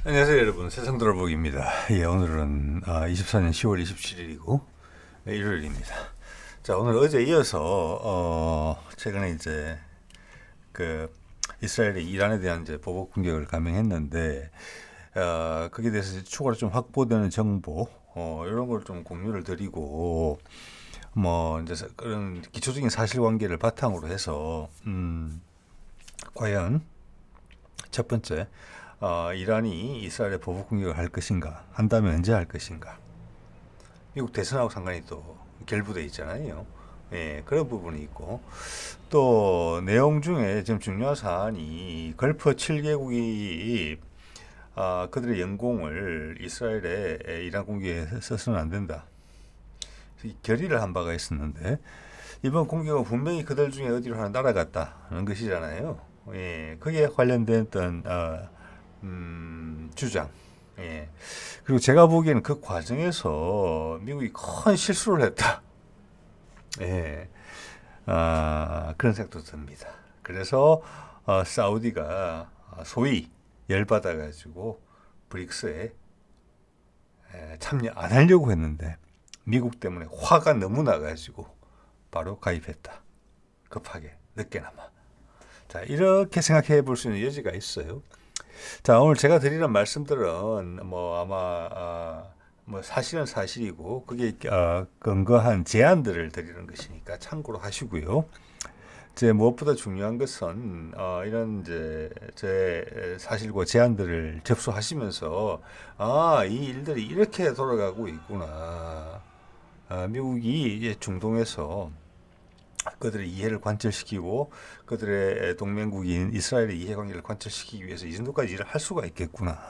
안녕하세요 여러분, 세상돌아보기입니다. 예, 오늘은 24년 10월 27일이고 일요일입니다. 자, 오늘 어제 이어서 최근에 이제 그 이스라엘이 이란에 대한 이제 보복 공격을 감행했는데 거기에 대해서 추가로 좀 확보되는 정보 이런 걸 좀 공유를 드리고 뭐 이제 그런 기초적인 사실관계를 바탕으로 해서 과연 첫 번째, 이란이 이스라엘에 보복 공격을 할 것인가, 한다면 언제 할 것인가. 미국 대선하고 상관이 또 결부돼 있잖아요. 예, 그런 부분이 있고, 또 내용 중에 지금 중요한 사안이 걸프 7개국이 그들의 영공을 이스라엘에 이란 공격에 써서는 안 된다. 결의를 한 바가 있었는데 이번 공격은 분명히 그들 중에 어디로 하나 날아갔다는 것이잖아요. 예, 거기에 관련된 어떤 주장. 예. 그리고 제가 보기에는 그 과정에서 미국이 큰 실수를 했다. 예. 그런 생각도 듭니다. 그래서 사우디가 소위 열받아가지고 브릭스에 참여 안 하려고 했는데 미국 때문에 화가 너무 나가지고 바로 가입했다. 급하게 늦게나마. 자, 이렇게 생각해 볼 수 있는 여지가 있어요. 자, 오늘 제가 드리는 말씀들은 뭐 아마 뭐 사실은 사실이고 그게 근거한 제안들을 드리는 것이니까 참고로 하시고요. 제 무엇보다 중요한 것은 이런 이제 제 사실과 제안들을 접수하시면서 이 일들이 이렇게 돌아가고 있구나. 미국이 이제 중동에서 그들의 이해를 관철시키고 그들의 동맹국인 이스라엘의 이해관계를 관철시키기 위해서 이 정도까지 일을 할 수가 있겠구나.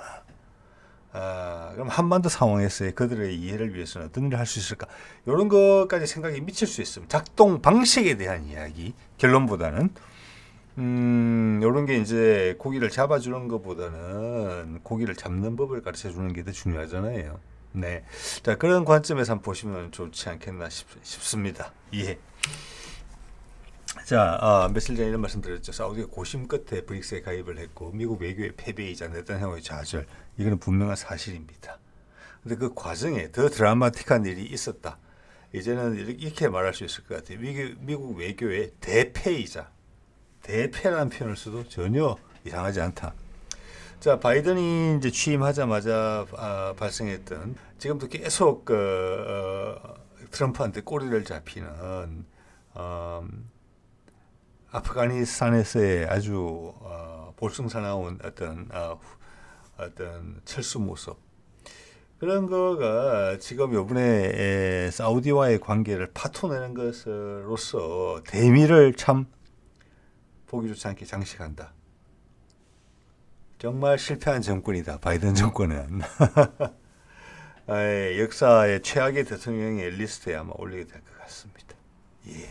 그럼 한반도 상황에서의 그들의 이해를 위해서는 어떤 일을 할 수 있을까? 이런 것까지 생각이 미칠 수 있습니다. 작동 방식에 대한 이야기, 결론보다는. 이런 게 이제 고기를 잡아주는 것보다는 고기를 잡는 법을 가르쳐 주는 게 더 중요하잖아요. 네. 자, 그런 관점에서 한번 보시면 좋지 않겠나 싶습니다. 예. 자, 며칠 전에 이런 말씀 드렸죠. 사우디가 고심 끝에 브릭스에 가입을 했고 미국 외교의 패배이자 네타냐후의 좌절. 이거는 분명한 사실입니다. 근데 그 과정에 더 드라마틱한 일이 있었다. 이제는 이렇게 말할 수 있을 것 같아요. 미국 외교의 대패이자 대패라는 표현을 써도 전혀 이상하지 않다. 자, 바이든이 이제 취임하자마자 발생했던 지금도 계속 트럼프한테 꼬리를 잡히는 아프가니스탄에서의 아주 볼썽사나운 어떤 철수 모습 그런 거가 지금 요번에 사우디와의 관계를 파토내는 것으로서 대미를 참 보기 좋지 않게 장식한다. 정말 실패한 정권이다. 바이든 정권은. 역사의 최악의 대통령의 리스트에 아마 올리게 될 것 같습니다. 예.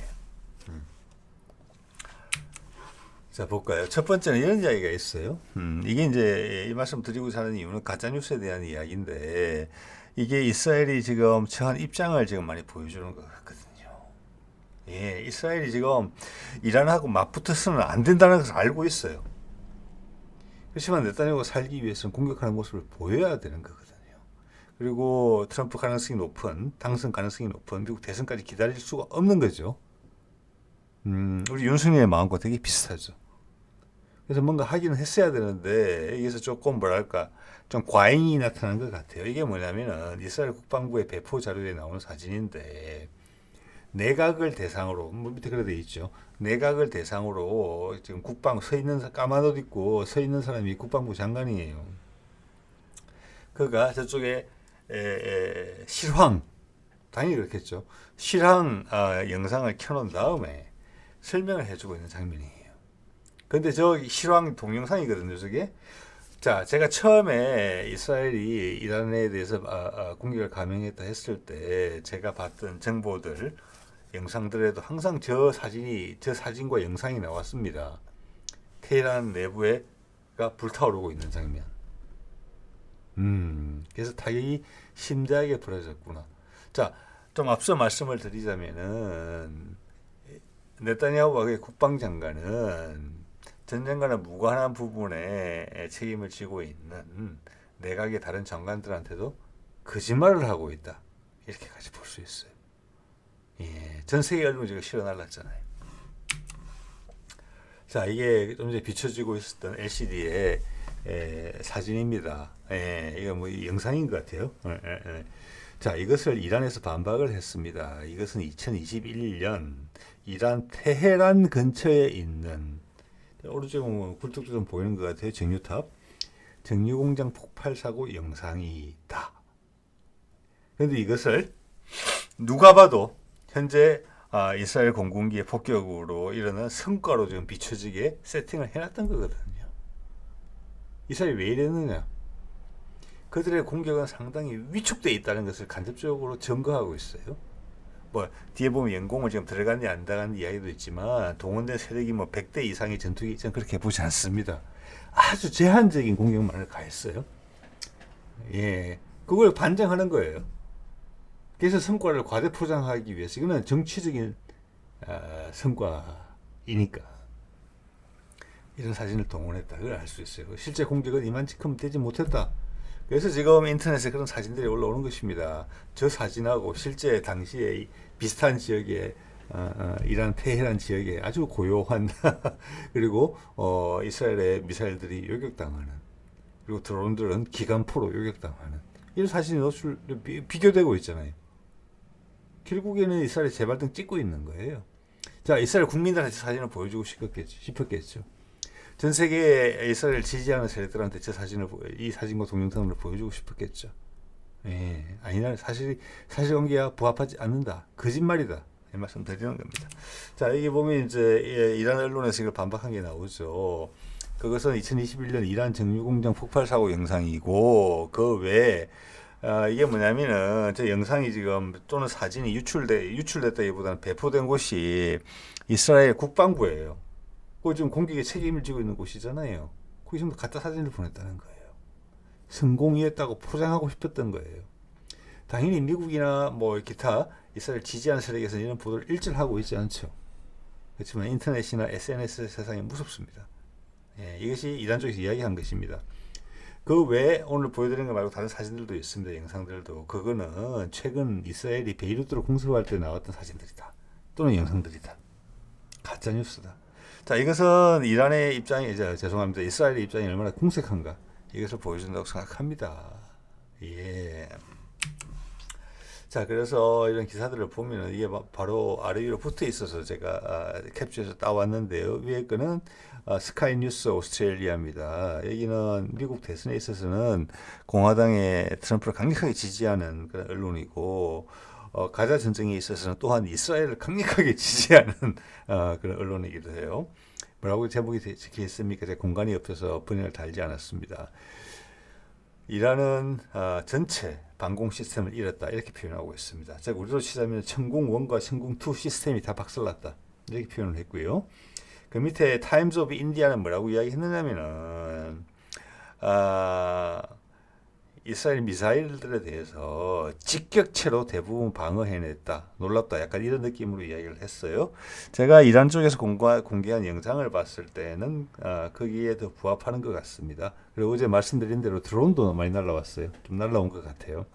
자, 볼까요? 첫 번째는 이런 이야기가 있어요. 이게 이제 이 말씀 드리고 사는 이유는 가짜뉴스에 대한 이야기인데, 이게 이스라엘이 지금 처한 입장을 지금 많이 보여주는 것 같거든요. 예, 이스라엘이 지금 이란하고 맞붙어서는 안 된다는 것을 알고 있어요. 그렇지만 네타냐후가 살기 위해서는 공격하는 모습을 보여야 되는 거거든요. 그리고 트럼프 가능성이 높은, 당선 가능성이 높은 미국 대선까지 기다릴 수가 없는 거죠. 우리 윤석열의 마음과 되게 비슷하죠. 그래서 뭔가 하기는 했어야 되는데 여기서 조금 뭐랄까 좀 과잉이 나타난 것 같아요. 이게 뭐냐면은 이스라엘 국방부의 배포 자료에 나오는 사진인데 내각을 대상으로 뭐 밑에 그래 돼 있죠. 내각을 대상으로 지금 국방 서 있는 까만 옷 입고 서 있는 사람이 국방부 장관이에요. 그가 저쪽에 실황 당연히 그렇겠죠. 실황 영상을 켜놓은 다음에 설명을 해주고 있는 장면이에요. 근데 저 실황 동영상이거든요, 저게. 자, 제가 처음에 이스라엘이 이란에 대해서 공격을 감행했다 했을 때 제가 봤던 정보들, 영상들에도 항상 저 사진과 영상이 나왔습니다. 테헤란 내부가 불타오르고 있는 장면. 그래서 타격이 심대하게 벌어졌구나. 자, 좀 앞서 말씀을 드리자면은 네타냐후와 국방장관은 전쟁과는 무관한 부분에 책임을 지고 있는 내각의 다른 장관들한테도 거짓말을 하고 있다. 이렇게까지 볼 수 있어요. 예, 전 세계 언론이 지금 실어 날랐잖아요. 자, 이게 좀 전에 비춰지고 있었던 LCD의 사진입니다. 이거 뭐 영상인 것 같아요. 자, 이것을 이란에서 반박을 했습니다. 이것은 2021년 이란 테헤란 근처에 있는 오른쪽에 보면 굴뚝도 좀 보이는 것 같아요. 정유탑. 정유공장 폭발 사고 영상이다. 그런데 이것을 누가 봐도 현재 이스라엘 공군기의 폭격으로 일어난 성과로 지금 비춰지게 세팅을 해놨던 거거든요. 이스라엘이 왜 이랬느냐? 그들의 공격은 상당히 위축되어 있다는 것을 간접적으로 증거하고 있어요. 뭐 뒤에 보면 영공을 지금 들어갔니 안 들어갔니 이야기도 있지만 동원된 세력이 뭐 100대 이상의 전투기 저는 그렇게 보지 않습니다. 아주 제한적인 공격만을 가했어요. 예, 그걸 반증하는 거예요. 그래서 성과를 과대 포장하기 위해서 이거는 정치적인 성과이니까 이런 사진을 동원했다. 그걸 알 수 있어요. 실제 공격은 이만큼 되지 못했다. 그래서 지금 인터넷에 그런 사진들이 올라오는 것입니다. 저 사진하고 실제 당시에 비슷한 지역에 이란 테헤란 지역에 아주 고요한 그리고 이스라엘의 미사일들이 요격당하는 그리고 드론들은 기관포로 요격당하는 이런 사진이 비교되고 있잖아요. 결국에는 이스라엘이 재발등 찍고 있는 거예요. 자, 이스라엘 국민들한테 사진을 보여주고 싶었겠죠. 전 세계에 이스라엘을 지지하는 세력들한테 이 사진과 동영상을 보여주고 싶었겠죠. 예, 아니나 사실관계와 부합하지 않는다. 거짓말이다. 이 말씀 드리는 겁니다. 자, 여기 보면 이제 이란 언론에서 이걸 반박한 게 나오죠. 그것은 2021년 이란 정유공장 폭발 사고 영상이고 그 외에 이게 뭐냐면은 저 영상이 지금 또는 사진이 유출됐다기보다는 배포된 곳이 이스라엘 국방부예요. 그 지금 공격에 책임을 지고 있는 곳이잖아요. 거기 좀 가짜 사진을 보냈다는 거예요. 성공이었다고 포장하고 싶었던 거예요. 당연히 미국이나 뭐 기타 이스라엘 지지하는 세력에서는 이런 보도를 일절 하고 있지 않죠. 그렇지만 인터넷이나 SNS 세상이 무섭습니다. 예, 이것이 이란 쪽에서 이야기한 것입니다. 그 외에 오늘 보여드리는 거 말고 다른 사진들도 있습니다. 영상들도. 그거는 최근 이스라엘이 베이루트를 공습할 때 나왔던 사진들이다. 또는 영상들이다. 가짜뉴스다. 자, 이것은 이란의 입장이, 죄송합니다. 이스라엘의 입장이 얼마나 궁색한가. 이것을 보여준다고 생각합니다. 예. 자, 그래서 이런 기사들을 보면 이게 바로 아래 위로 붙어 있어서 제가 캡처해서 따왔는데요. 위에 거는 스카이 뉴스 오스트레일리아입니다. 여기는 미국 대선에 있어서는 공화당의 트럼프를 강력하게 지지하는 그런 언론이고, 가자 전쟁에 있어서는 또한 이스라엘을 강력하게 지지하는 그런 언론이기도 해요. 뭐라고 제목이 적혀 있습니까? 제가 공간이 없어서 번역을 달지 않았습니다. 이란은 전체 방공 시스템을 잃었다 이렇게 표현하고 있습니다. 자, 우리로 치자면 천공 1과 천공 2 시스템이 다 박살났다 이렇게 표현을 했고요. 그 밑에 타임즈 오브 인디아는 뭐라고 이야기했느냐면은 이스라엘 미사일들에 대해서 직격체로 대부분 방어해냈다. 놀랍다. 약간 이런 느낌으로 이야기를 했어요. 제가 이란 쪽에서 공개한 영상을 봤을 때는 거기에 더 부합하는 것 같습니다. 그리고 어제 말씀드린 대로 드론도 많이 날라왔어요. 좀 날라온 것 같아요.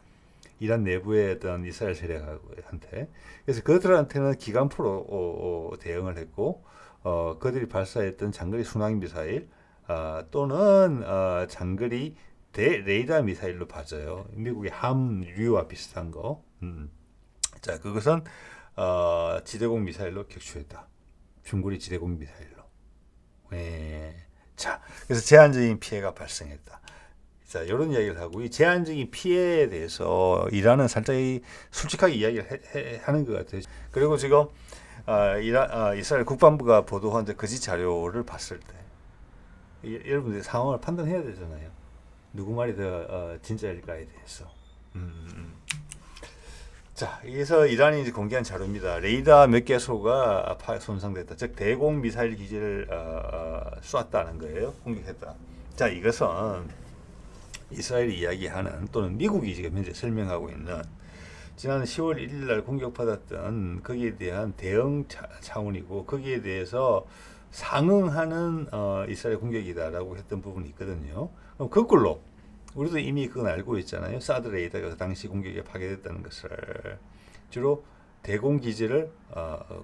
이란 내부의 어떤 이스라엘 세력한테. 그래서 그들한테는 기관포로 대응을 했고 그들이 발사했던 장거리 순항 미사일 또는 장거리 레이더 미사일로 봐져요. 미국의 함류와 비슷한 거. 자, 그것은 지대공 미사일로 격추했다. 중거리 지대공 미사일로. 예. 자, 그래서 제한적인 피해가 발생했다. 자, 이런 이야기를 하고 이 제한적인 피해에 대해서 이란은 살짝 솔직하게 이야기를 하는 것 같아요. 그리고 지금 이스라엘 국방부가 보도한 거짓 자료를 봤을 때 여러분들 상황을 판단해야 되잖아요. 누구 말이 더 진짜일까에 대해서. 자, 여기서 이란이 이제 공개한 자료입니다. 레이더 몇 개소가 손상됐다. 즉 대공 미사일 기지를 쐈다는 거예요. 공격했다. 자, 이것은 이스라엘이 이야기하는 또는 미국이 지금 현재 설명하고 있는 지난 10월 1일 날 공격받았던 거기에 대한 대응 차원이고 거기에 대해서 상응하는 이스라엘 공격이다라고 했던 부분이 있거든요. 그럼 거꾸로 우리도 이미 그건 알고 있잖아요. 사드 레이더가 그 당시 공격에 파괴됐다는 것을. 주로 대공 기지를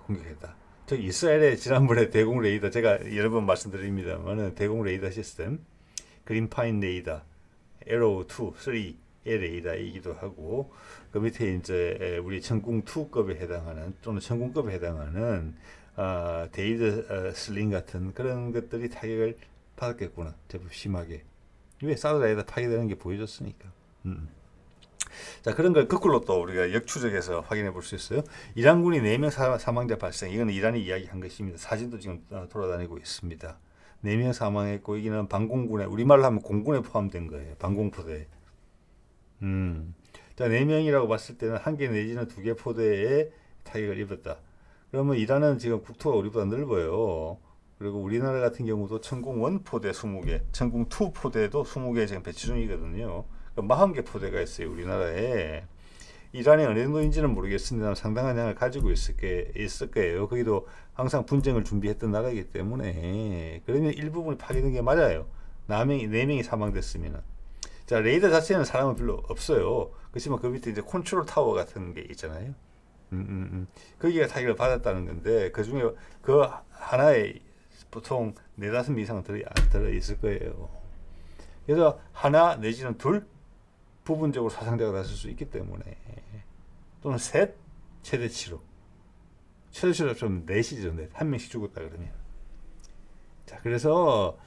공격했다. 저 이스라엘의 지난번에 대공 레이더 제가 여러 번 말씀드립니다만은 대공 레이더 시스템 그린파인 레이더 에로우 2, 3의 레이더이기도 하고 그 밑에 이제 우리 천궁 2급에 해당하는 또는 천궁급에 해당하는 데이드 슬링 같은 그런 것들이 타격을 받았겠구나. 제법 심하게. 왜 사드 레이더 파괴되는 게 보여줬으니까. 자, 그런 걸 거꾸로 또 우리가 역추적해서 확인해 볼 수 있어요. 이란군이 4명 사망자 발생. 이건 이란이 이야기한 것입니다. 사진도 지금 돌아다니고 있습니다. 4명 사망했고 여기는 반공군에 우리말로 하면 공군에 포함된 거예요. 반공포대. 자, 4명이라고 봤을 때는 1개 내지는 2개 포대에 타격을 입었다. 그러면 이란은 지금 국토가 우리보다 넓어요. 그리고 우리나라 같은 경우도 천궁 1 포대 20개, 천궁 2 포대도 20개 지금 배치 중이거든요. 40개 포대가 있어요, 우리나라에. 이란이 어느 정도인지는 모르겠습니다만 상당한 양을 가지고 있을 거예요. 거기도 항상 분쟁을 준비했던 나라이기 때문에. 그러면 일부분이 파괴된 게 맞아요. 4명이 사망됐으면. 자, 레이더 자체는 사람은 별로 없어요. 그렇지만 그 밑에 이제 컨트롤 타워 같은 게 있잖아요. 거기가 타격을 받았다는 건데, 그 중에 그 하나에 보통 4-5명 이상 들어있을 거예요. 그래서 하나 내지는 둘 부분적으로 사상자가 났을 수 있기 때문에 또는 셋 최대치로 좀 넷이죠. 넷. 한 명씩 죽었다 그러면. 자, 그래서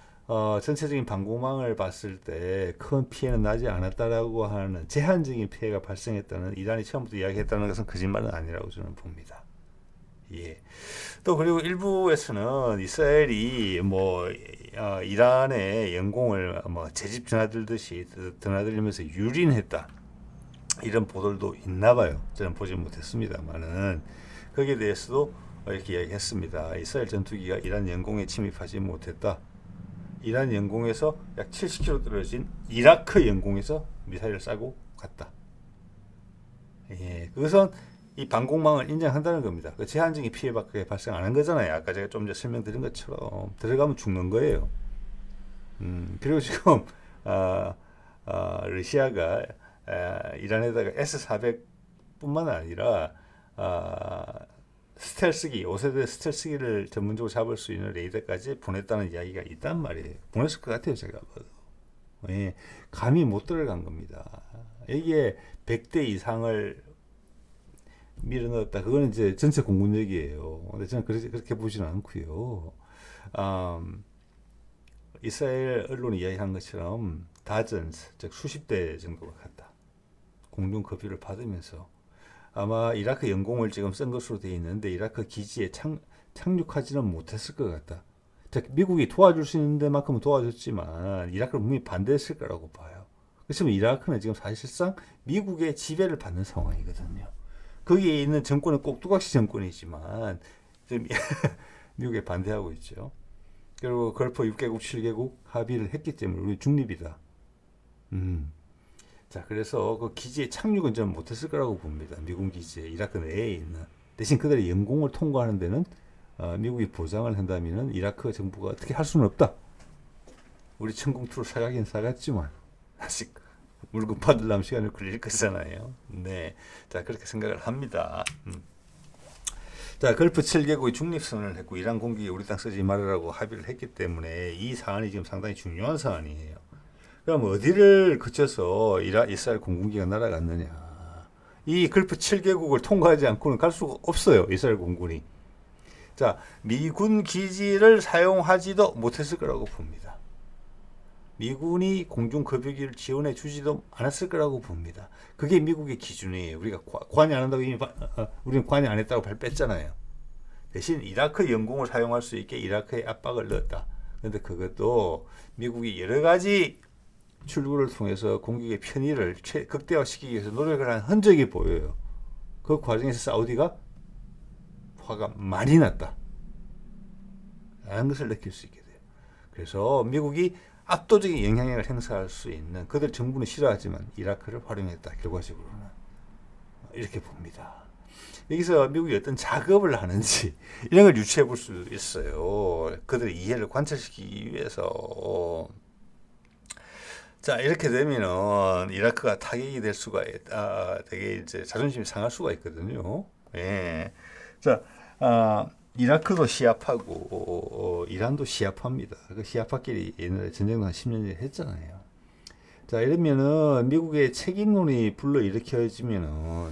전체적인 방공망을 봤을 때 큰 피해는 나지 않았다라고 하는 제한적인 피해가 발생했다는 이란이 처음부터 이야기했다는 것은 거짓말은 아니라고 저는 봅니다. 예. 또 그리고 일부에서는 이스라엘이 이란의 영공을 제집 드나들듯이 드나들면서 유린했다. 이런 보도도 있나 봐요. 저는 보지 못했습니다만은 거기에 대해서도 이렇게 이야기했습니다. 이스라엘 전투기가 이란 영공에 침입하지 못했다. 이란 영공에서 약 70km 떨어진 이라크 영공에서 미사일을 쏴고 갔다. 예, 그것은 이 방공망을 인정한다는 겁니다. 그 제한적인 피해밖에 발생 안 한 거잖아요. 아까 제가 좀 전에 설명드린 것처럼 들어가면 죽는 거예요. 그리고 지금 러시아가 이란에다가 S-400뿐만 아니라 스텔스기, 5세대 스텔스기를 전문적으로 잡을 수 있는 레이더까지 보냈다는 이야기가 있단 말이에요. 보냈을 것 같아요, 제가 봐도. 예, 감이 못 들어간 겁니다. 이게 100대 이상을 밀어넣었다. 그거는 이제 전체 공군력이에요. 근데 저는 그렇게 보지는 않고요. 이스라엘 언론이 이야기한 것처럼 다전스, 즉 수십 대 정도가 갔다. 공중 급유를 받으면서 아마 이라크 영공을 지금 쓴 것으로 되어 있는데 이라크 기지에 착륙하지는 못했을 것 같다. 즉 미국이 도와줄 수 있는 데만큼은 도와줬지만 이라크를 분명히 반대했을 거라고 봐요. 그렇지만 이라크는 지금 사실상 미국의 지배를 받는 상황이거든요. 거기에 있는 정권은 꼭두각시 정권이지만 미국에 반대하고 있죠. 그리고 걸프 6개국, 7개국 합의를 했기 때문에 우리 중립이다. 자, 그래서 그 기지에 착륙은 저는 못했을 거라고 봅니다. 미군 기지에 이라크 내에 있는. 대신 그들의 영공을 통과하는 데는 미국이 보장을 한다면은 이라크 정부가 어떻게 할 수는 없다. 우리 천궁2를 사가긴 사갔지만 아직 물건 받으려면 시간이 걸릴 거잖아요. 네, 자 그렇게 생각을 합니다. 자, 걸프 7개국이 중립선언을 했고 이란 공격이 우리 땅 쓰지 말으라고 합의를 했기 때문에 이 사안이 지금 상당히 중요한 사안이에요. 그럼 어디를 거쳐서 이스라엘 공군기가 날아갔느냐? 이 걸프 7개국을 통과하지 않고는 갈 수가 없어요. 이스라엘 공군이. 자, 미군 기지를 사용하지도 못했을 거라고 봅니다. 미군이 공중급유기를 지원해 주지도 않았을 거라고 봅니다. 그게 미국의 기준이에요. 우리가 관여 안 한다고 이미 우리는 관여 안 했다고 발표했잖아요. 대신 이라크 영공을 사용할 수 있게 이라크에 압박을 넣었다. 그런데 그것도 미국이 여러 가지 출구를 통해서 공격의 편의를 극대화시키기 위해서 노력을 한 흔적이 보여요. 그 과정에서 사우디가 화가 많이 났다. 라는 것을 느낄 수 있게 돼요. 그래서 미국이 압도적인 영향력을 행사할 수 있는 그들 정부는 싫어하지만 이라크를 활용했다. 결과적으로는 이렇게 봅니다. 여기서 미국이 어떤 작업을 하는지 이런 걸 유추해 볼 수 있어요. 그들의 이해를 관철시키기 위해서. 자, 이렇게 되면은 이라크가 타격이 될 수가 되게 이제 자존심이 상할 수가 있거든요. 예. 자, 이라크도 시아파고 이란도 시아파입니다. 그 시아파끼리 옛날에 전쟁도 한 10년 전에 했잖아요. 자, 이러면은 미국의 책임론이 불러일으켜지면은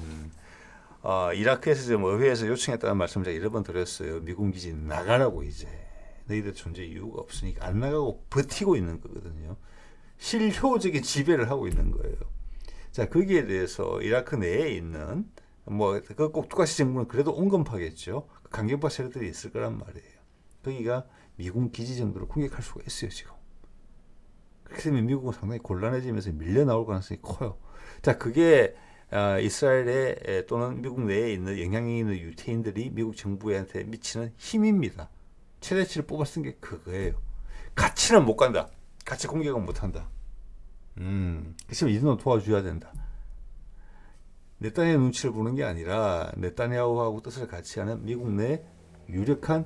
이라크에서 지금 의회에서 요청했다는 말씀을 제가 여러 번 드렸어요. 미군 기지 나가라고 이제. 너희들 존재 이유가 없으니까 안 나가고 버티고 있는 거거든요. 실효적인 지배를 하고 있는 거예요. 자, 거기에 대해서 이라크 내에 있는 그 꼭 똑같이 정부는 그래도 온건파겠죠. 강경파 세력들이 있을 거란 말이에요. 거기가 미군 기지 정도를 공격할 수가 있어요, 지금. 그렇게 되면 미국은 상당히 곤란해지면서 밀려 나올 가능성이 커요. 자, 그게 이스라엘에 또는 미국 내에 있는 영향력 있는 유태인들이 미국 정부한테 미치는 힘입니다. 최대치를 뽑아 쓴 게 그거예요. 같이는 못 간다. 같이 공격은 못 한다. 그렇지만 이들은 도와줘야 된다. 네타냐후 눈치를 보는 게 아니라 네타냐후하고 뜻을 같이 하는 미국 내 유력한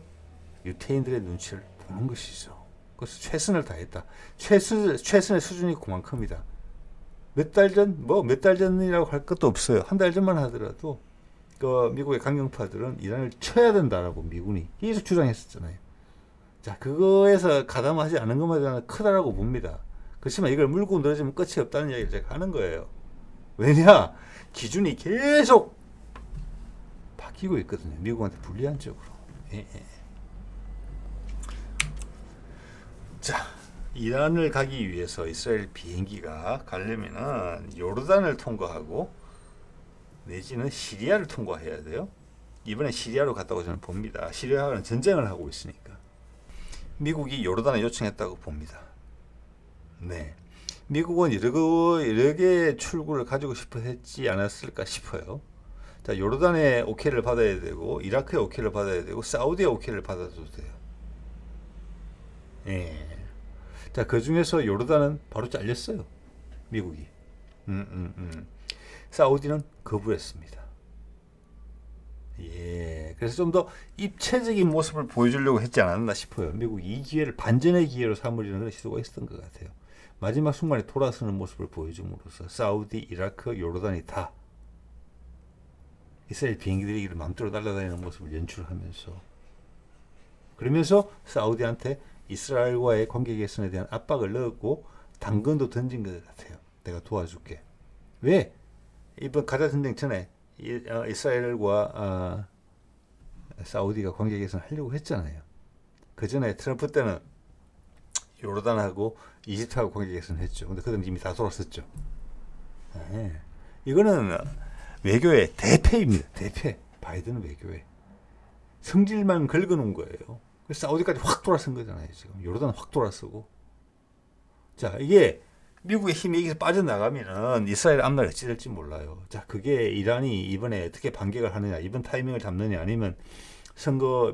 유태인들의 눈치를 보는 것이죠. 그래서 최선을 다했다. 최선의 수준이 그만큼이다. 몇 달 전이라고 할 것도 없어요. 한 달 전만 하더라도 그 미국의 강경파들은 이란을 쳐야 된다라고 미군이 계속 주장했었잖아요. 자, 그거에서 가담하지 않은 것만 해도 크다라고 봅니다. 그렇지만 이걸 물고 늘어지면 끝이 없다는 이야기를 제가 하는 거예요. 왜냐? 기준이 계속 바뀌고 있거든요. 미국한테 불리한 쪽으로. 예. 자, 이란을 가기 위해서 이스라엘 비행기가 가려면은 요르단을 통과하고 내지는 시리아를 통과해야 돼요. 이번에 시리아로 갔다고 저는 봅니다. 시리아는 전쟁을 하고 있으니까. 미국이 요르단을 요청했다고 봅니다. 네. 미국은 여러 개의 출구를 가지고 싶어 했지 않았을까 싶어요. 자, 요르단의 오케이를 받아야 되고, 이라크의 오케이를 받아야 되고, 사우디의 오케이를 받아도 돼요. 예. 자, 그 중에서 요르단은 바로 잘렸어요. 미국이. 사우디는 거부했습니다. 예. 그래서 좀 더 입체적인 모습을 보여주려고 했지 않았나 싶어요. 미국이 이 기회를 반전의 기회로 삼으려는 그런 시도가 있었던 것 같아요. 마지막 순간에 돌아서는 모습을 보여줌으로써 사우디, 이라크, 요르단이 다 이스라엘 비행기들이 이를 마음대로 날아다니는 모습을 연출하면서 그러면서 사우디한테 이스라엘과의 관계 개선에 대한 압박을 넣었고 당근도 던진 것 같아요. 내가 도와줄게. 왜? 이번 가자 전쟁 전에 이스라엘과 사우디가 관계 개선하려고 했잖아요. 그 전에 트럼프 때는 요르단하고 이집트하고 관계 개선했죠. 근데 그들은 이미 다 돌았었죠. 네. 이거는 외교의 대패입니다. 대패. 바이든 외교의 성질만 긁어놓은 거예요. 그래서 사우디까지 확 돌아선 거잖아요. 지금 요르단 확 돌아서고. 자, 이게 미국의 힘이 여기서 빠져나가면은 이스라엘 앞날이 어찌 될지 몰라요. 자, 그게 이란이 이번에 어떻게 반격을 하느냐, 이번 타이밍을 잡느냐, 아니면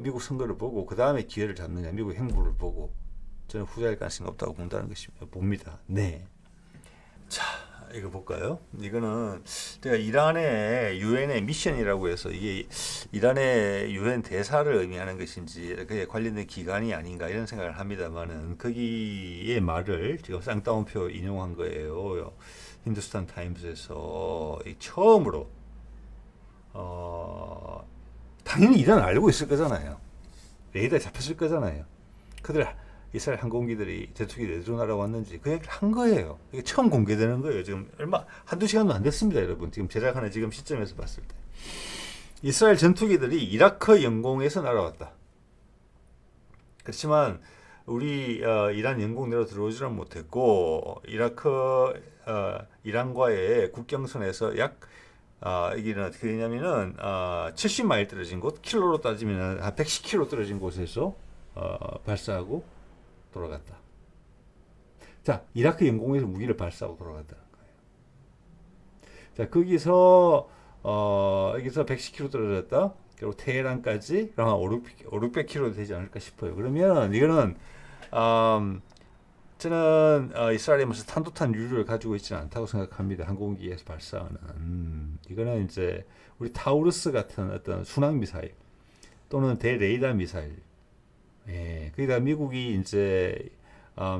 미국 선거를 보고 그 다음에 기회를 잡느냐, 미국 행보를 보고 저는 후자일 가능성이 없다고 본다는 것입니다. 봅니다. 네. 자, 이거 볼까요? 이거는 제가 이란의 유엔의 미션이라고 해서 이게 이란의 유엔 대사를 의미하는 것인지 그에 관련된 기관이 아닌가 이런 생각을 합니다만은 거기에 말을 제가 쌍따옴표 인용한 거예요. 힌두스탄 타임스에서 처음으로 당연히 이란은 알고 있을 거잖아요. 레이더에 잡혔을 거잖아요. 그들 이스라엘 항공기들이 제트기 어디로 날아왔는지 그 얘기를 한 거예요. 이게 처음 공개되는 거예요. 지금 한두 시간도 안 됐습니다, 여러분. 지금 제작하는 지금 시점에서 봤을 때. 이스라엘 전투기들이 이라크 영공에서 날아왔다. 그렇지만 우리 이란 영공 내로 들어오지는 못했고 이란과의 국경선에서 약 이게 어떻게 되냐면은 70마일 떨어진 곳, 킬로로 따지면 한 110킬로 떨어진 곳에서 발사하고 돌아갔다. 자, 이라크 영공에서 무기를 발사하고 돌아갔다는 거예요. 자, 거기서 여기서 110km 떨어졌다. 그리고 테헤란까지 한 500km 되지 않을까 싶어요. 그러면 이거는 저는 이스라엘이 무슨 탄도탄 유류를 가지고 있지는 않다고 생각합니다. 항공기에서 발사하는 이거는 이제 우리 타우루스 같은 어떤 순항 미사일 또는 대레이더 미사일. 예, 그러니까 미국이 이제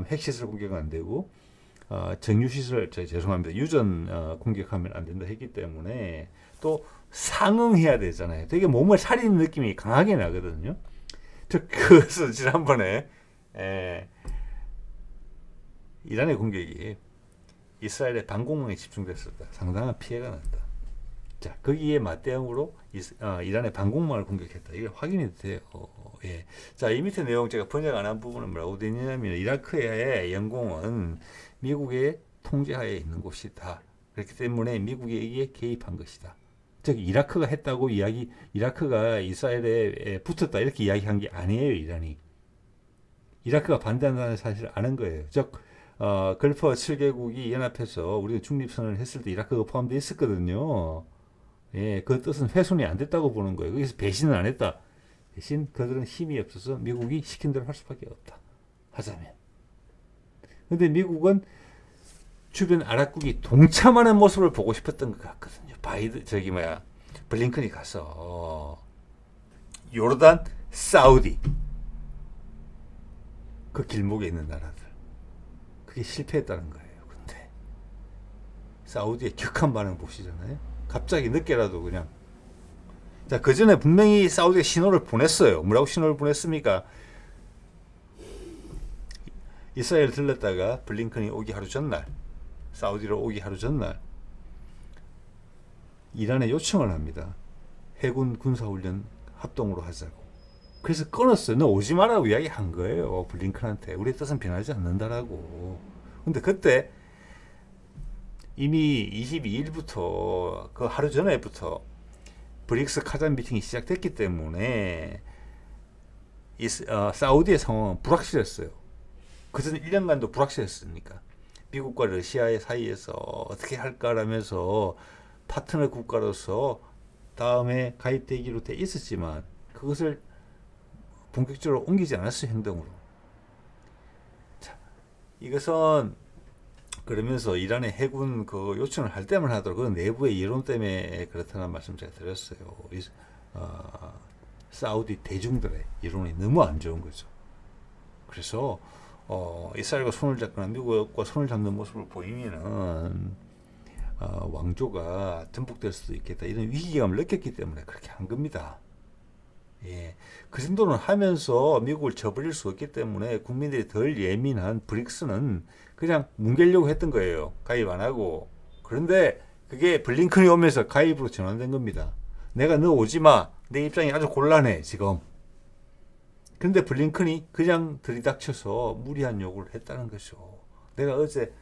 핵시설 공격은 안 되고 정유시설 죄송합니다. 유전 공격하면 안 된다 했기 때문에 또 상응해야 되잖아요. 되게 몸을 사리는 느낌이 강하게 나거든요. 그래서 지난번에 이란의 공격이 이스라엘의 방공망에 집중됐었다. 상당한 피해가 났다. 자, 거기에 맞대응으로 이란의 방공망을 공격했다. 이게 확인이 돼요. 예. 자, 이 밑에 내용 제가 번역 안 한 부분은 뭐라고 되어 있냐면 이라크의 영공은 미국의 통제하에 있는 곳이다. 그렇기 때문에 미국이 이게 개입한 것이다. 즉 이라크가 했다고 이라크가 이스라엘에 붙었다 이렇게 이야기한 게 아니에요. 이란이. 이라크가 반대한다는 사실을 아는 거예요. 즉 걸프 7개국이 연합해서 우리가 중립선언을 했을 때 이라크가 포함되어 있었거든요. 예, 그 뜻은 훼손이 안 됐다고 보는 거예요. 거기서 배신은 안 했다. 대신 그들은 힘이 없어서 미국이 시킨 대로 할 수밖에 없다. 하자면. 근데 미국은 주변 아랍국이 동참하는 모습을 보고 싶었던 것 같거든요. 블링컨이 가서 요르단, 사우디 그 길목에 있는 나라들 그게 실패했다는 거예요. 근데 사우디의 격한 반응 보시잖아요. 갑자기 늦게라도 그냥 자, 그 전에 분명히 사우디가 신호를 보냈어요. 뭐라고 신호를 보냈습니까? 이스라엘 들렀다가 블링컨이 오기 하루 전날 사우디로 오기 하루 전날 이란에 요청을 합니다. 해군 군사훈련 합동으로 하자고. 그래서 끊었어요. 너 오지 마라고 이야기한 거예요. 블링컨한테. 우리의 뜻은 변하지 않는다라고. 근데 그때 이미 22일부터 그 하루 전에부터 브릭스 카잔 미팅이 시작됐기 때문에 사우디의 상황은 불확실했어요. 그전 1년간도 불확실했으니까. 미국과 러시아의 사이에서 어떻게 할까라면서 파트너 국가로서 다음에 가입되기로 돼 있었지만 그것을 본격적으로 옮기지 않았어요. 행동으로. 자, 이것은 그러면서 이란의 해군 그 요청을 할 때만 하더라도 그 내부의 이론 때문에 그렇다는 말씀 제가 드렸어요. 사우디 대중들의 이론이 너무 안 좋은 거죠. 그래서 이스라엘과 손을 잡거나 미국과 손을 잡는 모습을 보이면은 왕조가 전복될 수도 있겠다 이런 위기감을 느꼈기 때문에 그렇게 한 겁니다. 예, 그 정도는 하면서 미국을 저버릴 수 없기 때문에 국민들이 덜 예민한 브릭스는 그냥 뭉개려고 했던 거예요. 가입 안 하고. 그런데 그게 블링컨이 오면서 가입으로 전환된 겁니다. 내가 너 오지 마. 내 입장이 아주 곤란해 지금. 그런데 블링컨이 그냥 들이닥쳐서 무리한 요구를 했다는 거죠. 내가 어제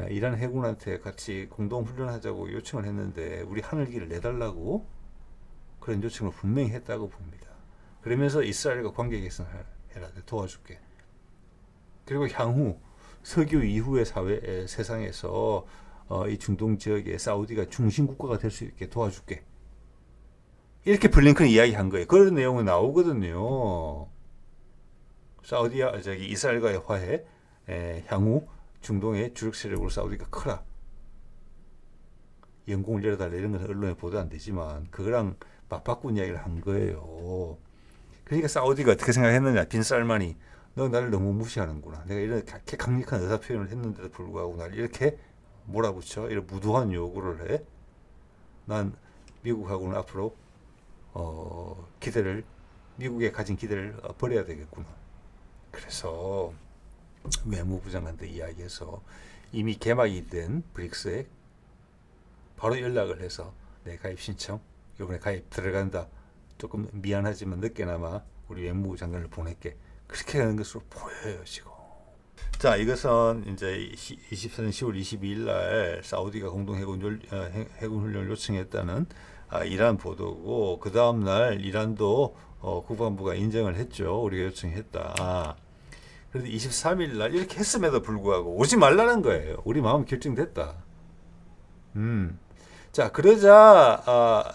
이란 해군한테 같이 공동 훈련하자고 요청을 했는데 우리 하늘길을 내달라고 그런 요청을 분명히 했다고 봅니다. 그러면서 이스라엘과 관계 개선을 해라. 도와줄게. 그리고 향후 석유 이후의 세상에서 이 중동 지역에 사우디가 중심 국가가 될 수 있게 도와줄게. 이렇게 블링컨이 이야기한 거예요. 그런 내용이 나오거든요. 이스라엘과의 화해, 향후 중동의 주력 세력으로 사우디가 크라. 영공을 열어달라 이런 건 언론에 보도 안 되지만 그거랑 맞바꾼 이야기를 한 거예요. 그러니까 사우디가 어떻게 생각했느냐. 빈 살만이 너 나를 너무 무시하는구나. 내가 이렇게 강력한 의사 표현을 했는데도 불구하고 나를 이렇게 몰아붙여 이런 무도한 요구를 해. 난 미국하고는 앞으로 미국에 가진 기대를 버려야 되겠구나. 그래서 외무부 장관한테 이야기해서 이미 개막이 된 브릭스에 바로 연락을 해서 내 가입 신청 이번에 가입 들어간다. 조금 미안하지만 늦게나마 우리 외무부 장관을 보낼게. 그렇게 하는 것으로 보여요 지금. 자, 이것은 이제 24년 10월 22일 날 사우디가 공동 해군 훈련을 요청했다는 이란 보도고, 그 다음 날 이란도 국방부가 인정을 했죠. 우리가 요청했다. 그래서 23일 날 이렇게 했음에도 불구하고 오지 말라는 거예요. 우리 마음 결정됐다. 자, 그러자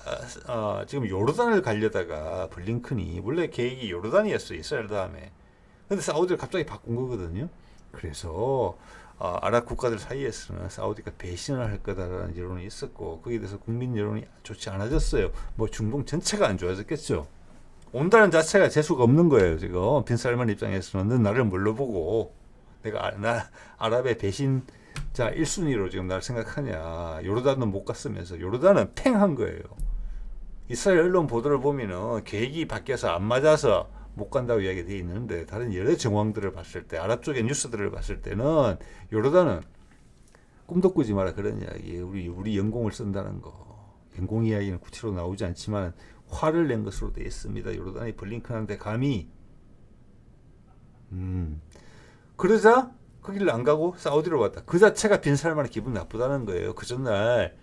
지금 요르단을 가려다가 블링컨이 원래 계획이 요르단이었어요. 이스라엘 다음에. 근데 사우디를 갑자기 바꾼 거거든요. 그래서 아랍 국가들 사이에서는 사우디가 배신을 할 거다라는 여론이 있었고, 거기에 대해서 국민 여론이 좋지 않아졌어요. 뭐 중동 전체가 안 좋아졌겠죠. 온다는 자체가 재수가 없는 거예요. 지금 빈살만 입장에서는 넌 나를 뭘로 보고 나 아랍의 배신자 1순위로 지금 날 생각하냐. 요르단은 못 갔으면서. 요르단은 팽한 거예요. 이스라엘 언론 보도를 보면은 계획이 바뀌어서 안 맞아서 못 간다고 이야기 되어 있는데, 다른 여러 정황들을 봤을 때, 아랍 쪽의 뉴스들을 봤을 때는 요르단은 꿈도 꾸지 마라 그런 이야기. 우리 영공을 쓴다는 거. 영공 이야기는 구체로 나오지 않지만 화를 낸 것으로 되어 있습니다. 요르단이 블링컨한테 감히. 그러자 그 길을 안 가고 사우디로 왔다. 그 자체가 빈살만의 기분 나쁘다는 거예요. 그 전날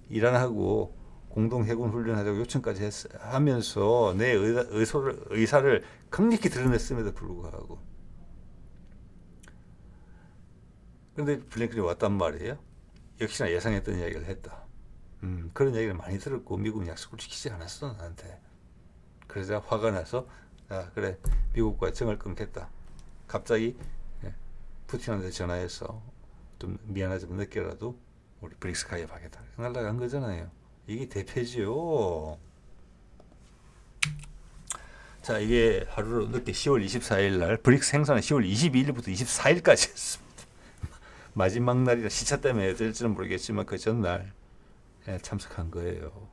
이란하고 공동 해군 훈련하자고 요청까지 하면서 내 의사를 강력히 드러냈음에도 불구하고. 그런데 블링컨이 왔단 말이에요. 역시나 예상했던 이야기를 했다. 그런 얘기를 많이 들었고 미국은 약속을 지키지 않았어 나한테. 그러자 화가 나서 그래 미국과 정을 끊겠다. 갑자기 푸틴한테 전화해서 좀 미안하지만 늦게라도 우리 브릭스 가입하겠다. 날라간 거잖아요. 이게 대패지요. 자, 이게 하루 늦게 10월 24일 날 브릭스 행사는 10월 22일부터 24일까지 했습니다. 마지막 날이라 시차 때문에 될지는 모르겠지만 그 전날 참석한 거예요.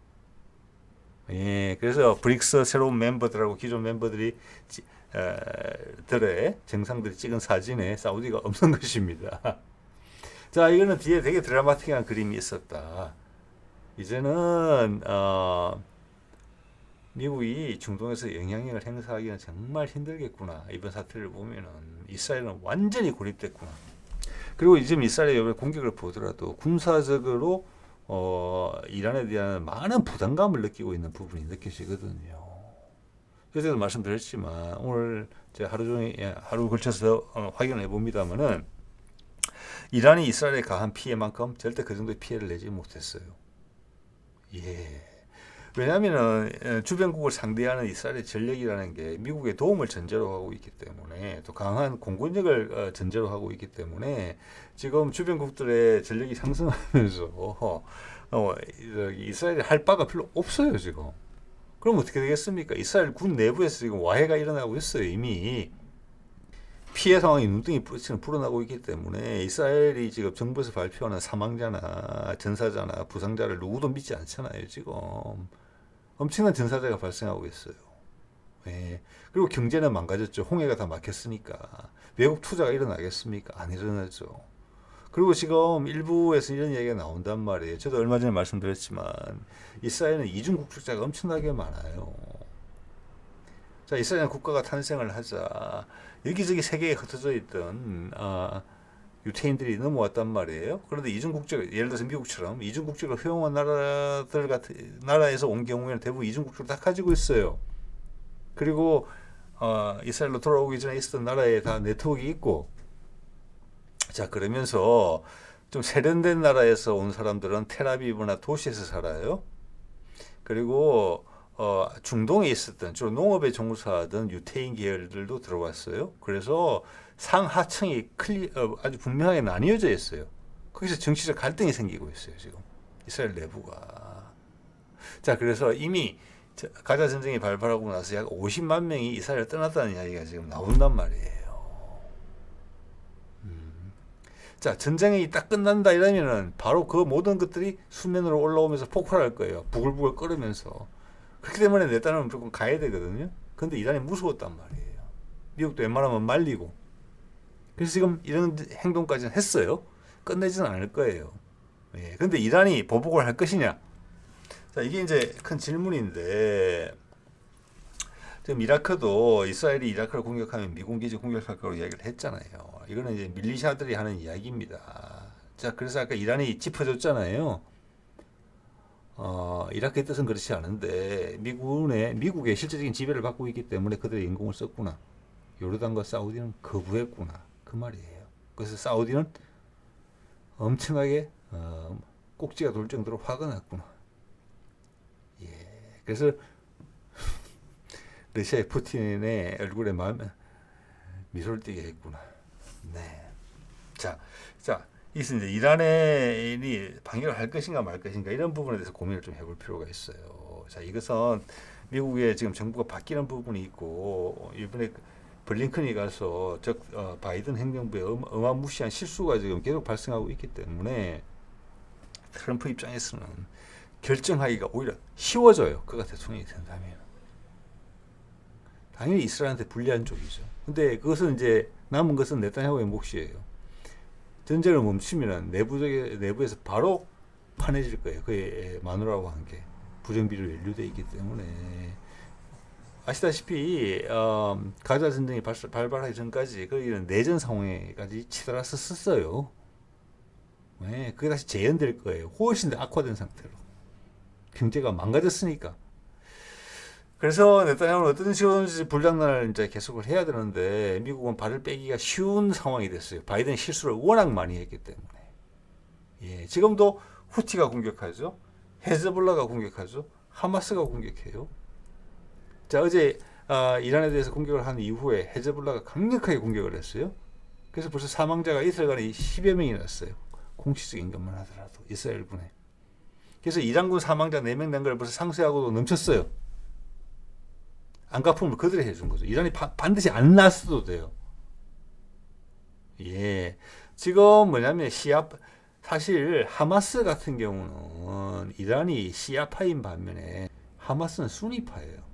예, 그래서 브릭스 새로운 멤버들하고 기존 멤버들이 들의 정상들이 찍은 사진에 사우디가 없는 것입니다. 자, 이거는 뒤에 되게 드라마틱한 그림이 있었다. 이제는 미국이 중동에서 영향력을 행사하기는 정말 힘들겠구나. 이번 사태를 보면은 이스라엘은 완전히 고립됐구나. 그리고 지금 이스라엘이 이번에 공격을 보더라도 군사적으로 이란에 대한 많은 부담감을 느끼고 있는 부분이 느껴지거든요. 그래서 말씀드렸지만 오늘 제가 하루 걸쳐서 확인을 해봅니다만은 이란이 이스라엘에 가한 피해만큼 절대 그 정도의 피해를 내지 못했어요. 예. 왜냐하면은 주변국을 상대하는 이스라엘의 전력이라는 게 미국의 도움을 전제로 하고 있기 때문에, 또 강한 공군력을 전제로 하고 있기 때문에 지금 주변국들의 전력이 상승하면서 이스라엘이 할 바가 별로 없어요 지금. 그럼 어떻게 되겠습니까? 이스라엘 군 내부에서 지금 와해가 일어나고 있어요. 이미 피해 상황이 눈등이 불어나고 있기 때문에 이스라엘이 지금 정부에서 발표하는 사망자나 전사자나 부상자를 누구도 믿지 않잖아요. 지금 엄청난 전사자가 발생하고 있어요. 네. 그리고 경제는 망가졌죠. 홍해가 다 막혔으니까. 외국 투자가 일어나겠습니까? 안 일어나죠. 그리고 지금 일부에서 이런 얘기가 나온단 말이에요. 저도 얼마 전에 말씀드렸지만 이스라엘은 이중 국적자가 엄청나게 많아요. 자, 이스라엘 국가가 탄생을 하자 여기저기 세계에 흩어져 있던 유태인들이 넘어왔단 말이에요. 그런데 이중국적, 예를 들어서 미국처럼 이중국적을 허용한 나라에서 온 경우에는 대부분 이중국적을 다 가지고 있어요. 그리고 이스라엘로 돌아오기 전에 있었던 나라에 다 네트워크가 있고, 자, 그러면서 좀 세련된 나라에서 온 사람들은 텔아비브나 도시에서 살아요. 그리고 중동에 있었던 주로 농업에 종사하던 유태인 계열들도 들어왔어요. 그래서 상하층이 아주 분명하게 나뉘어져 있어요. 거기서 정치적 갈등이 생기고 있어요. 지금 이스라엘 내부가. 자, 그래서 이미 가자 전쟁이 발발하고 나서 약 50만 명이 이스라엘을 떠났다는 이야기가 지금 나온단 말이에요. 자, 전쟁이 딱 끝난다 이러면은 바로 그 모든 것들이 수면으로 올라오면서 폭발할 거예요. 부글부글 끓으면서. 그렇기 때문에 내 딸은 무조건 가야 되거든요. 근데 이란이 무서웠단 말이에요. 미국도 웬만하면 말리고. 그래서 지금 이런 행동까지는 했어요. 끝내지는 않을 거예요. 예. 근데 이란이 보복을 할 것이냐? 자, 이게 이제 큰 질문인데, 지금 이라크도 이스라엘이 이라크를 공격하면 미군 기지 공격할 거라고 이야기를 했잖아요. 이거는 이제 밀리샤들이 하는 이야기입니다. 자, 그래서 아까 이란이 짚어줬잖아요. 이라크의 뜻은 그렇지 않은데 미국의 실질적인 지배를 받고 있기 때문에 그들의 인공을 썼구나. 요르단과 사우디는 거부했구나. 그 말이에요. 그래서 사우디는 엄청나게 꼭지가 돌 정도로 화가 났구나. 예. 그래서 러시아의 푸틴의 얼굴에 미소를 띠게 했구나. 네. 자, 이것은 이제 이란이 방역을 할 것인가 말 것인가 이런 부분에 대해서 고민을 좀 해볼 필요가 있어요. 자, 이것은 미국의 지금 정부가 바뀌는 부분이 있고, 이번에 블링컨이 가서 바이든 행정부의 어마무시한 실수가 지금 계속 발생하고 있기 때문에 트럼프 입장에서는 결정하기가 오히려 쉬워져요. 그가 대통령이 된다면. 당연히 이스라엘한테 불리한 쪽이죠. 근데 그것은 이제 남은 것은 네타냐후의 몫이에요. 전쟁을 멈추면 내부에서 바로 판해질 거예요. 그의 마누라와 함께 부정비로 연루되어 있기 때문에 아시다시피 가자 전쟁이 발발하기 전까지 거기는 내전 상황에까지 치달았었어요. 네, 그게 다시 재현될 거예요. 훨씬 더 악화된 상태로. 경제가 망가졌으니까. 그래서 네타냐후는 어떤 식으로든지 불장난을 이제 계속을 해야 되는데 미국은 발을 빼기가 쉬운 상황이 됐어요. 바이든 실수를 워낙 많이 했기 때문에. 예, 지금도 후티가 공격하죠. 헤즈볼라가 공격하죠. 하마스가 공격해요. 자, 어제 이란에 대해서 공격을 한 이후에 헤즈볼라가 강력하게 공격을 했어요. 그래서 벌써 사망자가 이틀간에 10여 명이 났어요. 공식적인 것만 하더라도 이스라엘군에. 그래서 이란군 사망자 4명 난 걸 벌써 상쇄하고도 넘쳤어요. 안갚음을 그들이 해준 거죠. 이란이 반드시 안 났어도 돼요. 예, 지금 뭐냐면 사실 하마스 같은 경우는 이란이 시아파인 반면에 하마스는 수니파예요.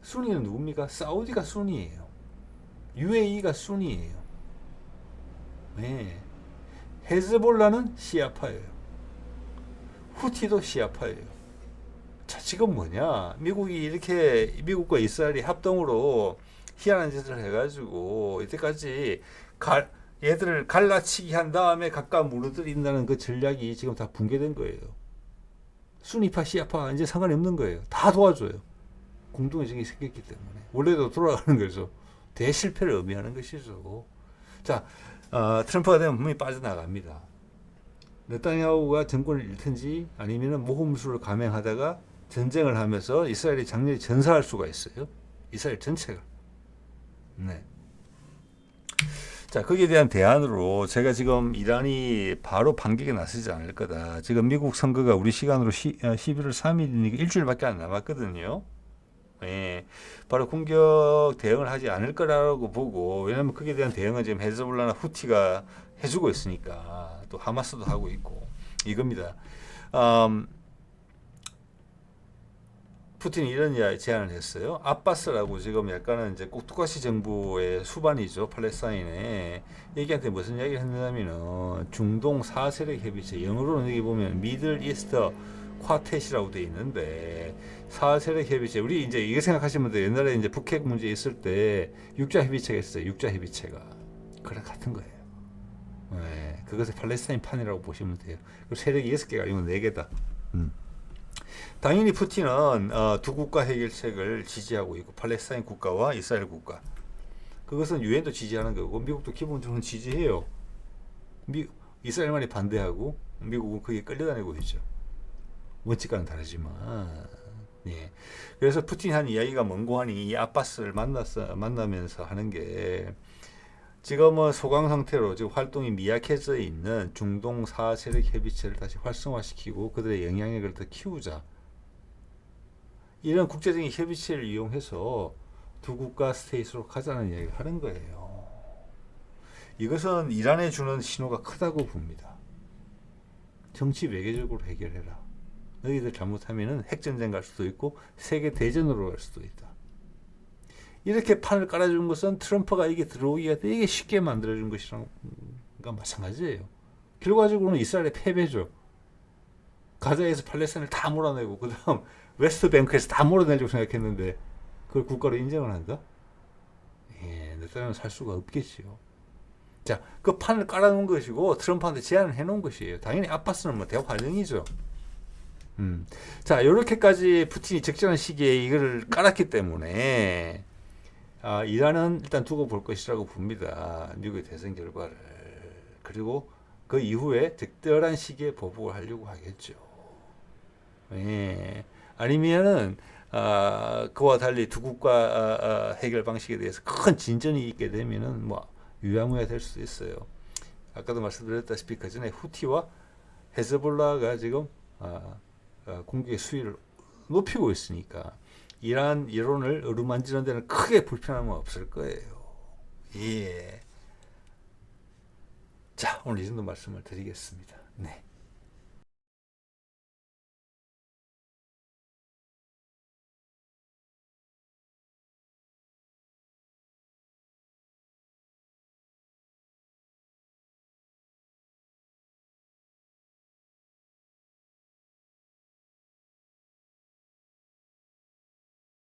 수니는 누굽니까? 사우디가 수니예요. UAE가 수니예요. 네. 헤즈볼라는 시아파예요. 후티도 시아파예요. 자, 지금 뭐냐? 미국과 이스라엘이 합동으로 희한한 짓을 해가지고 이때까지 얘들을 갈라치기 한 다음에 각각 무너뜨린다는 그 전략이 지금 다 붕괴된 거예요. 수니파, 시아파 이제 상관이 없는 거예요. 다 도와줘요. 공동의정이 생겼기 때문에. 원래도 돌아가는 거죠. 대실패를 의미하는 것이죠. 자, 트럼프가 되면 분명히 빠져나갑니다. 네타냐후가 정권을 잃든지 아니면 모험수를 감행하다가 전쟁을 하면서 이스라엘이 장렬히 전사할 수가 있어요. 이스라엘 전체가. 네. 자, 거기에 대한 대안으로 제가 지금 이란이 바로 반격에 나서지 않을 거다. 지금 미국 선거가 우리 시간으로 11월 3일이니까 일주일밖에 안 남았거든요. 예, 바로 공격 대응을 하지 않을 거라고 보고, 왜냐하면 거기에 대한 대응은 지금 헤즈볼라나 후티가 해주고 있으니까, 또 하마스도 하고 있고 이겁니다. 푸틴이 이런 제안을 했어요. 아바스라고 지금 약간은 이제 꼭두가시 정부의 수반이죠. 팔레스타인에. 얘기한테 무슨 이야기를 했냐면은 중동 4세력 협의체, 영어로는 여기 보면 미들 이스트 쿼텟이라고 돼 있는데 4세력 협의체. 우리 이제 이거 생각하시면 돼요. 옛날에 이제 북핵 문제 있을 때 육자 협의체가 있었어요. 육자 협의체가. 그랑 같은 거예요. 네, 그것을 팔레스타인 판이라고 보시면 돼요. 그 세력이 6개가 아니고 4개다. 당연히 푸틴은 두 국가 해결책을 지지하고 있고 팔레스타인 국가와 이스라엘 국가, 그것은 유엔도 지지하는 거고 미국도 기본적으로 지지해요. 이스라엘만이 반대하고 미국은 거기에 끌려다니고 있죠. 원칙과는 다르지만. 예. 그래서 푸틴이 한 이야기가 뭔고 하니 이 아바스를 만나면서 하는 게 지금은 소강 상태로 지금 활동이 미약해져 있는 중동 4세력 협의체를 다시 활성화시키고 그들의 영향력을 더 키우자. 이런 국제적인 협의체를 이용해서 두 국가 스테이트로 가자는 이야기를 하는 거예요. 이것은 이란에 주는 신호가 크다고 봅니다. 정치 외교적으로 해결해라. 너희들 잘못하면 핵전쟁 갈 수도 있고 세계 대전으로 갈 수도 있다. 이렇게 판을 깔아준 것은 트럼프가 이게 들어오기가 되게 쉽게 만들어준 것이랑 마찬가지예요. 결과적으로는 이스라엘의 패배죠. 가자에서 팔레스타인을 다 몰아내고 그 다음 웨스트뱅크에서 다 몰아내려고 생각했는데 그걸 국가로 인정을 한다? 예, 네타냐후는 살 수가 없겠지요. 자, 그 판을 깔아놓은 것이고 트럼프한테 제안을 해놓은 것이에요. 당연히 아바스는 뭐 대환영이죠. 자, 요렇게까지 푸틴이 적절한 시기에 이걸 깔았기 때문에 이란은 일단 두고 볼 것이라고 봅니다. 미국의 대선 결과를. 그리고 그 이후에 적절한 시기에 보복을 하려고 하겠죠. 예. 아니면은 그와 달리 두 국가 해결 방식에 대해서 큰 진전이 있게 되면은 뭐 유야무야 될 수도 있어요. 아까도 말씀드렸다시피 그 전에 후티와 헤즈볼라가 지금 공격의 수위를 높이고 있으니까 이러한 이론을 어루만지는 데는 크게 불편함은 없을 거예요. 예. 자, 오늘 이 정도 말씀을 드리겠습니다. 네.